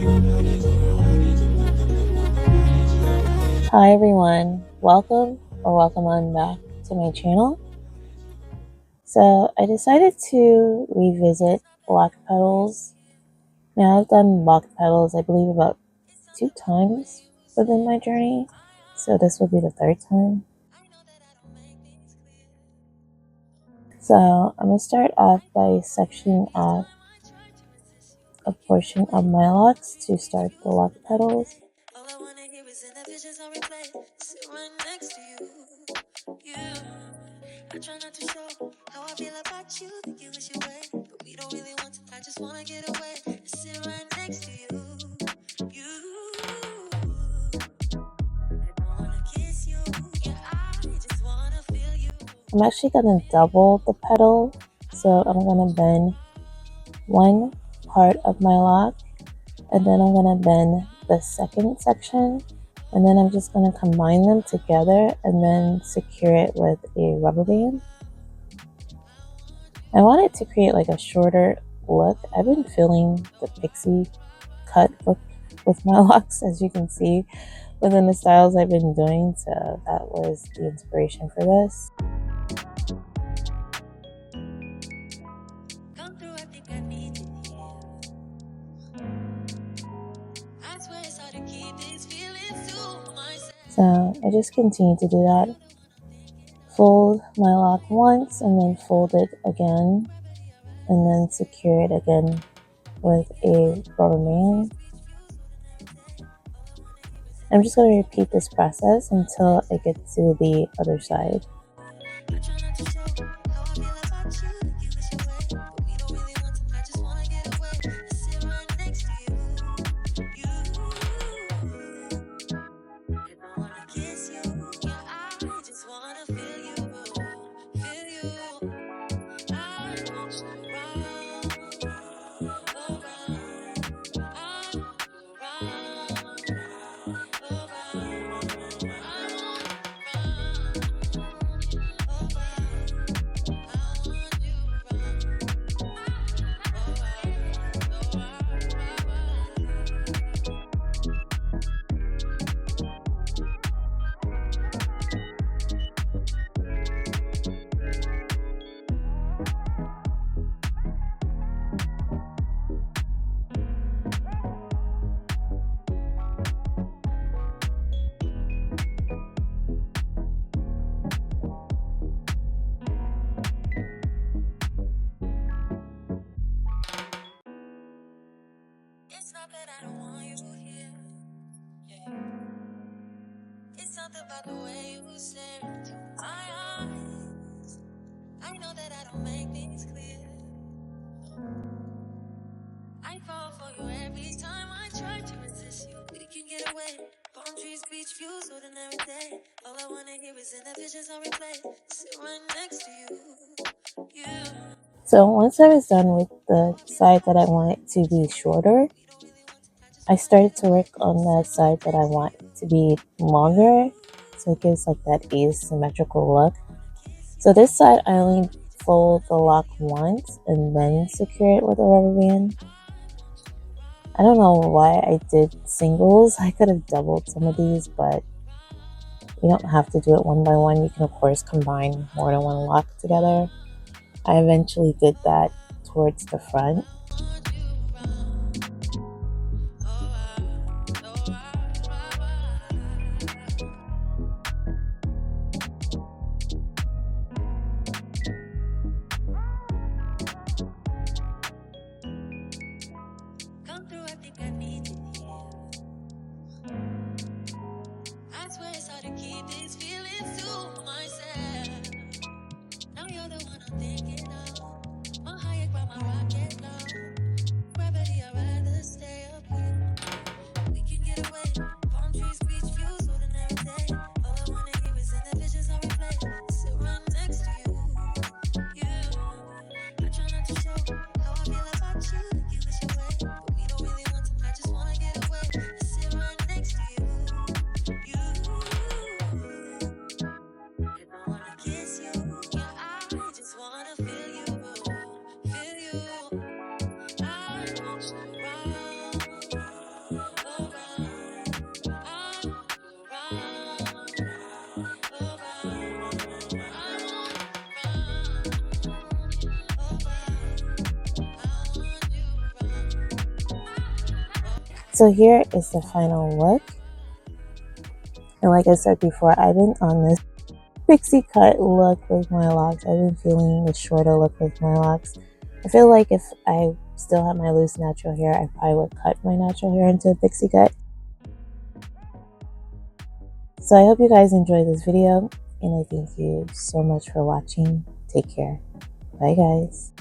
Hi everyone, welcome on back to my channel. So I decided to revisit Loc Petals. Now I've done Loc Petals I believe about 2 times within my journey, so this will be the 3rd time. So I'm going to start off by sectioning off a portion of my locks to start the Loc Petals. All I wanna hear is in the visions on replay. Sit right next to you. I try not to show how I feel about you. Think you wish you away, but we don't really want to. I just wanna get away and sit right next to you. I don't wanna kiss you. Yeah, I just wanna feel you. I'm actually gonna double the petal, so I'm gonna bend one part of my lock, and then I'm gonna bend the second section, and then I'm just gonna combine them together and then secure it with a rubber band. I wanted to create like a shorter look. I've been feeling the pixie cut look with my locks, as you can see within the styles I've been doing, so that was the inspiration for this. Come through, I think I need you here. I swear it's hard to keep these feelings to myself. So I just continue to do that. Fold my lock once and then fold it again, and then secure it again with a rubber band. I'm just going to repeat this process until I get to the other side. I try not to show how I feel about you. Think you wish you away, but we don't really want to. I just wanna get away and sit right next to you. I don't wanna kiss you. Yeah, I just wanna feel you. Feel you. I want you round, It's not that I don't want you here. Yeah. It's something about the way you stare into my eyes. I know that I don't make things clear. I fall for you every time I try to resist you. We can get away. Palm trees, beach views, ordinary day. All I wanna hear is in the visions on replay. Sit right next to you. So once I was done with the side that I want it to be shorter, I started to work on the side that I want to be longer, so it gives like that asymmetrical look. So this side I only fold the lock once and then secure it with a rubber band. I don't know why I did singles. I could have doubled some of these, but you don't have to do it one by one. You can of course combine more than one lock together. I eventually did that towards the front. Come through, I think I need you here. I swear it's hard to keep these feelings to myself. Now you're the one I'm thinking of. My high by my rocket low. Gravity, I'd rather stay up here. We can get away. Palm trees, beach views, ordinary day. All I wanna hear is in the visions on replay. Sit right next to you. I try not to show how I feel about you. Think you wish you away, but we don't really want to. I just wanna get away and sit right next to you. I don't wanna kiss you. Yeah, I just wanna feel you. Feel you. I want you round. So here is the final look. And like I said before, I've been on this pixie cut look with my locks. I've been feeling the shorter look with my locks. I feel like if I still had my loose natural hair, I probably would cut my natural hair into a pixie cut. So I hope you guys enjoyed this video, and I thank you so much for watching. Take care. Bye guys.